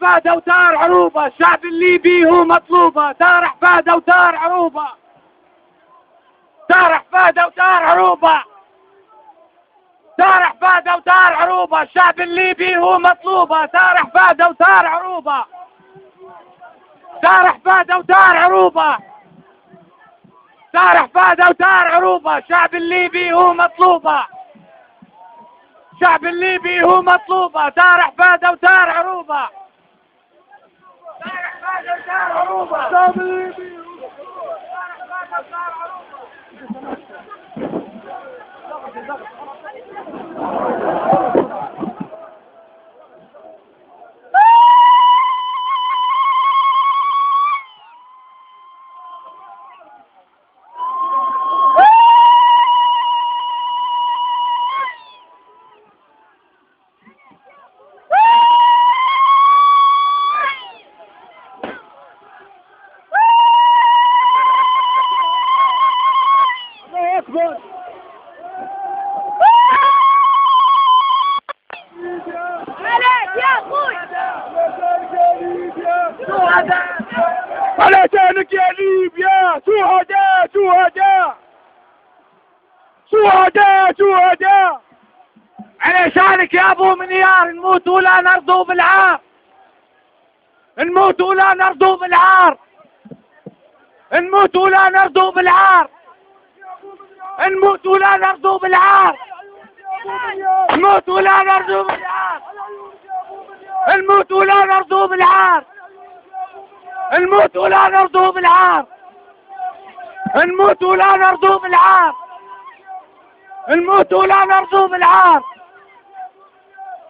حفادة وتار عروبة، الشعب الليبي هو مطلوبة. تار حفادة وتار عروبة، تار حفادة وتار عروبة، تار حفادة وتار عروبة، الشعب الليبي هو مطلوبة. تار حفادة وتار عروبة، تار حفادة وتار عروبة، تار حفادة وتار عروبة، الشعب الليبي هو مطلوبة. الشعب الليبي هو مطلوبة. تار حفادة وتار عروبة، تار حفادة وتار عروبة، الشعب الليبي تار حفادة وتار عروبة. علشانك يا ليبيا شهداء شهداء شهداء شهداء. علشانك يا ابو منيار نموت ولا نرضو بالعار، نموت ولا نرضو بالعار، نموت ولا نرضو بالعار، نموت ولا نرضو بالعار، نموت ولا نرضو بالعار، نموت ولا نرضو بالعار، نموت ولا نرضو بالعار، نموت ولا نرضو بالعار، نموت ولا نرضو بالعار.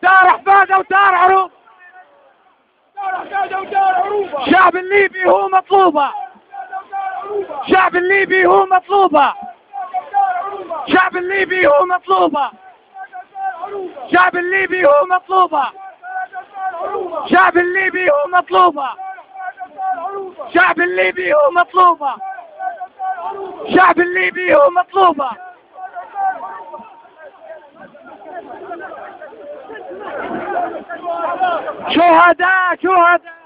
تار حفادة وتار عروبة، تار حفادة وتار عروبة، الشعب الليبي هو مطلوبة. الشعب الليبي هو مطلوبة. الشعب الليبي هو مطلوبة. الشعب الليبي هو مطلوبة. الشعب الليبي هو مطلوبة. الشعب الليبي هو مطلوبة. الشعب الليبي هو مطلوبة. شهداء شهداء.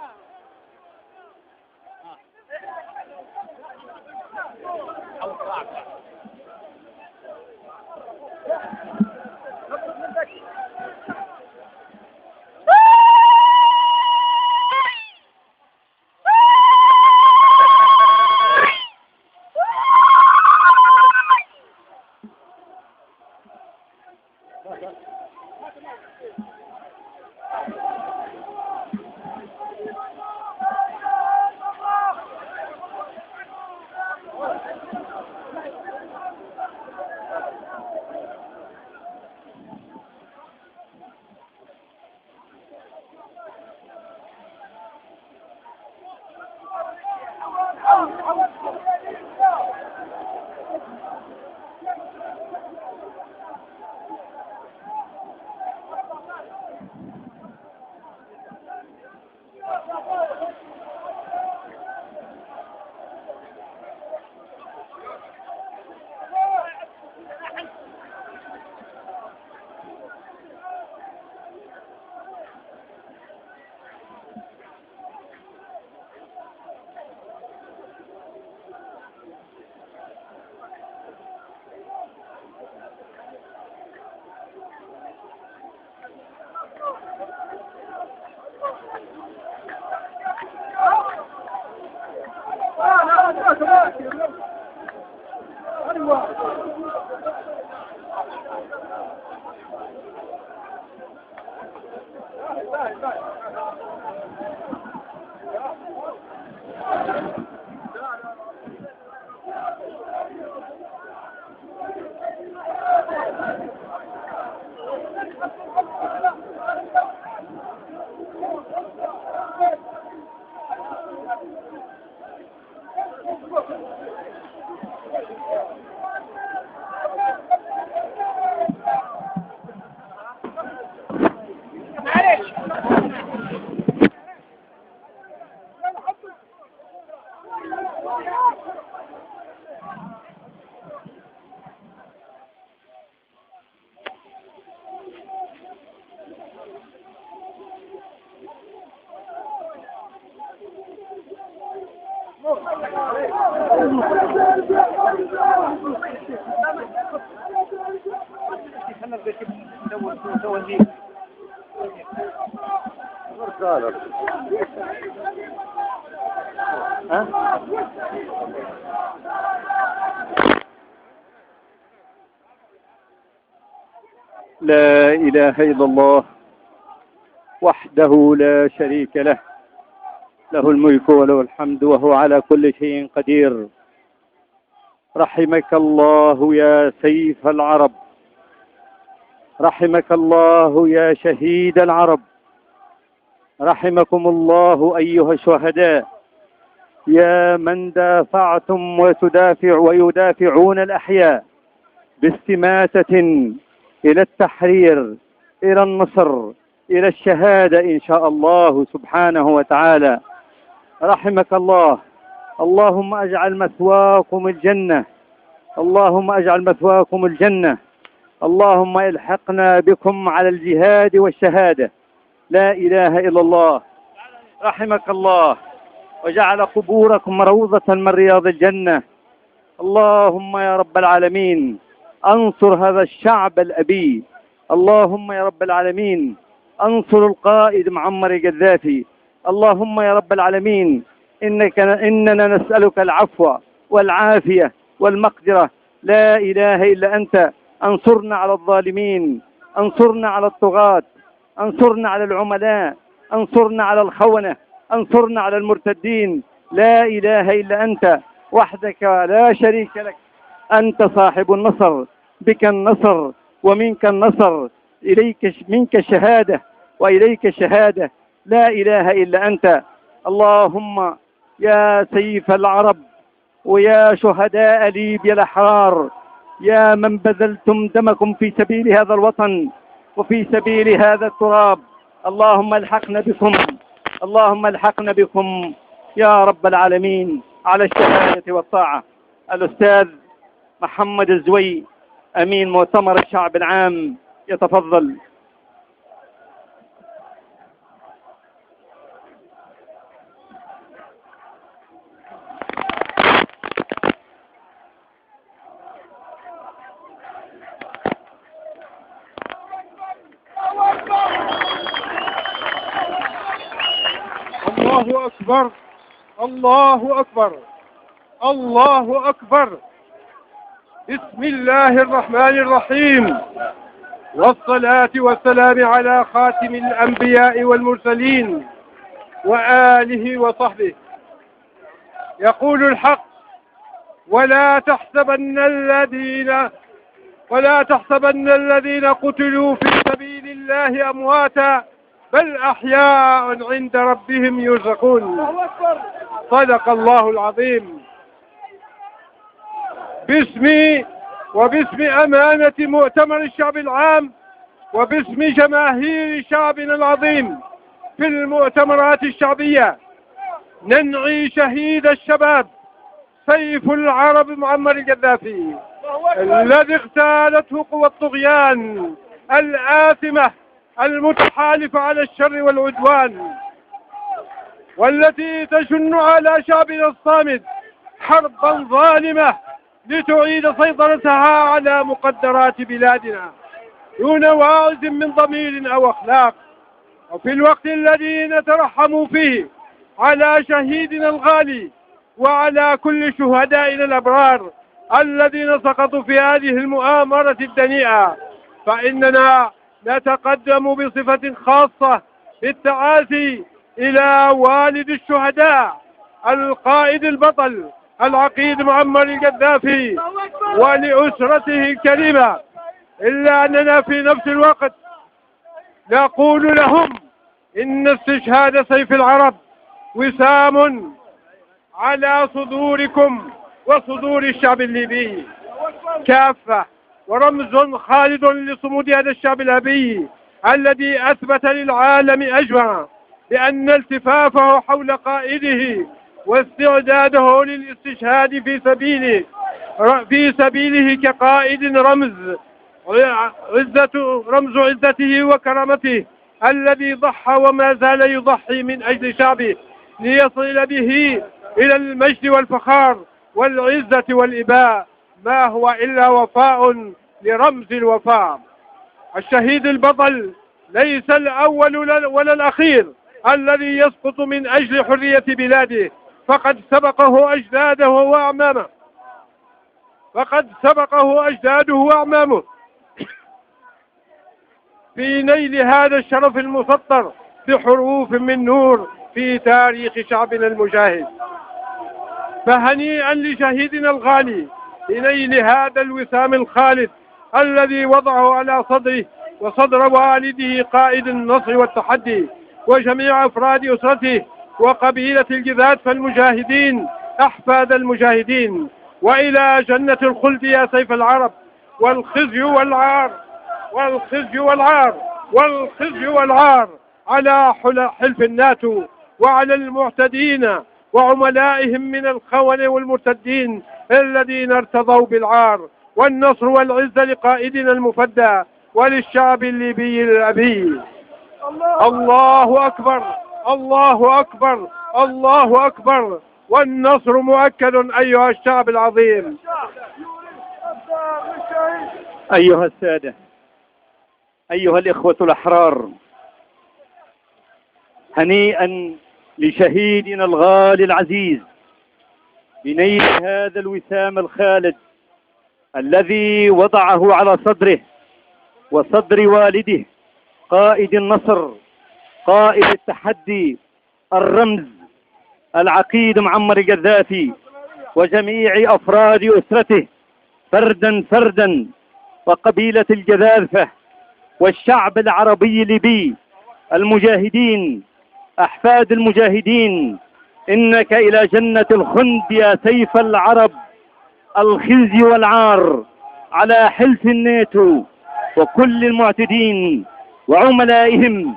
لا إله إلا الله وحده لا شريك له، له الملك وله الحمد وهو على كل شيء قدير. رحمك الله يا سيف العرب، رحمك الله يا شهيد العرب، رحمكم الله أيها الشهداء، يا من دافعتم ويدافعون الأحياء باستماتة إلى التحرير، إلى النصر، إلى الشهادة إن شاء الله سبحانه وتعالى. رحمك الله. اللهم اجعل مثواكم الجنة، اللهم اجعل مثواكم الجنة، اللهم الحقنا بكم على الجهاد والشهادة. لا إله إلا الله. رحمك الله وجعل قبوركم روضة من رياض الجنة. اللهم يا رب العالمين انصر هذا الشعب الأبي، اللهم يا رب العالمين انصر القائد معمر القذافي. اللهم يا رب العالمين إننا نسألك العفو والعافية والمقدرة. لا إله إلا أنت. انصرنا على الظالمين، انصرنا على الطغاة، انصرنا على العملاء، انصرنا على الخونة، انصرنا على المرتدين. لا إله إلا أنت وحدك لا شريك لك. أنت صاحب النصر، بك النصر ومنك النصر، منك الشهادة وإليك الشهادة. لا إله إلا أنت. اللهم يا سيف العرب ويا شهداء ليبيا الأحرار، يا من بذلتم دمكم في سبيل هذا الوطن وفي سبيل هذا التراب، اللهم الحقنا بكم، اللهم الحقنا بكم يا رب العالمين على الشهادة والطاعة. الأستاذ محمد الزوي أمين مؤتمر الشعب العام يتفضل. الله أكبر، الله أكبر، الله أكبر. بسم الله الرحمن الرحيم، والصلاة والسلام على خاتم الأنبياء والمرسلين وآله وصحبه. يقول الحق: ولا تحسبن الذين قتلوا في سبيل الله أمواتا بل أحياء عند ربهم يرزقون. صدق الله العظيم. باسمي وباسم أمانة مؤتمر الشعب العام وباسم جماهير شعبنا العظيم في المؤتمرات الشعبية ننعي شهيد الشباب سيف العرب معمر القذافي الذي اغتالته قوى الطغيان الآثمة المتحالفة على الشر والعدوان، والتي تشن على شعبنا الصامد حربا ظالمة لتعيد سيطرتها على مقدرات بلادنا دون واعظ من ضمير أو أخلاق. وفي الوقت الذي نترحم فيه على شهيدنا الغالي وعلى كل شهدائنا الأبرار الذين سقطوا في هذه المؤامرة الدنيئة، فإننا نتقدم بصفة خاصة بالتعازي إلى والد الشهداء القائد البطل العقيد معمر القذافي ولأسرته الكريمة، إلا أننا في نفس الوقت نقول لهم إن استشهاد سيف العرب وسام على صدوركم وصدور الشعب الليبي كافة، ورمز خالد لصمود هذا الشعب الأبي الذي أثبت للعالم أجمع بأن التفافه حول قائده واستعداده للاستشهاد في سبيله كقائد رمز عزته وكرامته الذي ضحى وما زال يضحي من أجل شعبه ليصل به إلى المجد والفخار والعزة والإباء ما هو إلا وفاء لرمز الوفاء. الشهيد البطل ليس الأول ولا الأخير الذي يسقط من أجل حرية بلاده، فقد سبقه أجداده وأعمامه في نيل هذا الشرف المسطر بحروف من نور في تاريخ شعبنا المجاهد. فهنيئا لشهيدنا الغالي لنيل هذا الوسام الخالد الذي وضعه على صدره وصدر والده قائد النصر والتحدي وجميع أفراد أسرته وقبيلة الجذات فالمجاهدين أحفاد المجاهدين، وإلى جنة الخلد يا سيف العرب. والخزي والعار على حلف الناتو وعلى المعتدين وعملائهم من الخونة والمرتدين الذين ارتضوا بالعار. والنصر والعزة لقائدنا المفدى وللشعب الليبي الأبي. الله أكبر، الله أكبر، الله أكبر، والنصر مؤكد أيها الشعب العظيم. أيها السادة، أيها الإخوة الأحرار، هنيئا لشهيدنا الغالي العزيز بنيل هذا الوسام الخالد الذي وضعه على صدره وصدر والده قائد النصر، قائد التحدي، الرمز، العقيد معمر القذافي وجميع أفراد أسرته فردا فردا، وقبيلة الجذاذفة والشعب العربي الليبي، المجاهدين، أحفاد المجاهدين. إنك إلى جنة الخلد يا سيف العرب. الخزي والعار على حلف الناتو وكل المعتدين وعملائهم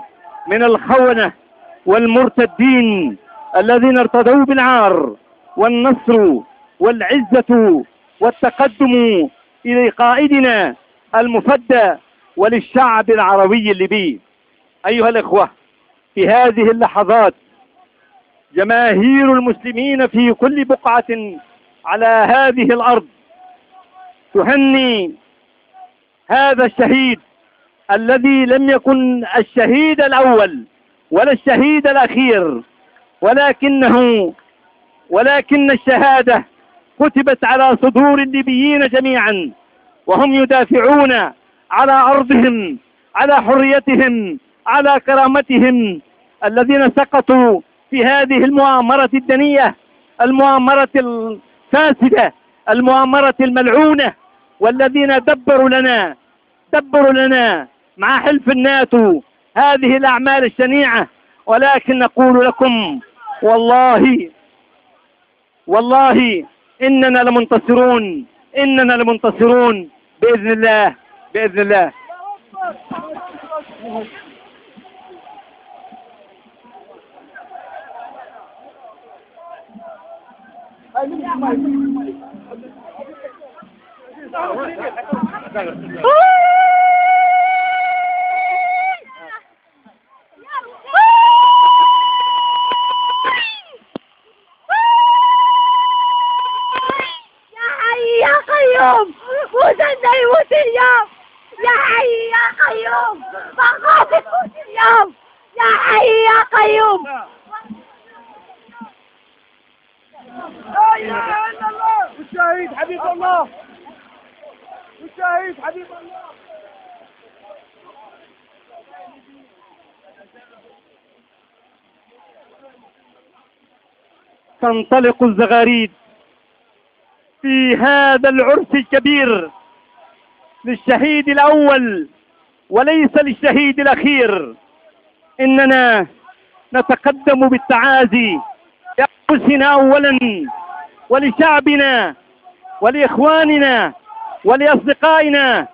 من الخونة والمرتدين الذين ارتضوا بالعار. والنصر والعزة والتقدم إلى قائدنا المفدى وللشعب العربي الليبي. أيها الإخوة، في هذه اللحظات جماهير المسلمين في كل بقعة على هذه الأرض تهني هذا الشهيد الذي لم يكن الشهيد الأول ولا الشهيد الأخير، ولكن الشهادة كتبت على صدور الليبيين جميعا، وهم يدافعون على أرضهم، على حريتهم، على كرامتهم، الذين سقطوا في هذه المؤامرة الدنية، المؤامرة الفاسدة، المؤامرة الملعونة، والذين دبروا لنا مع حلف الناتو هذه الأعمال الشنيعة. ولكن نقول لكم والله إننا لمنتصرون بإذن الله. يا حي يا قيوم فقاتل اليوم، يا حي يا قيوم. لا إله إلا الله. الشهيد حبيب الله. تنطلق الزغاريد في هذا العرس الكبير للشهيد الأول وليس للشهيد الأخير. إننا نتقدم بالتعازي لأنفسنا أولا ولشعبنا ولإخواننا ولأصدقائنا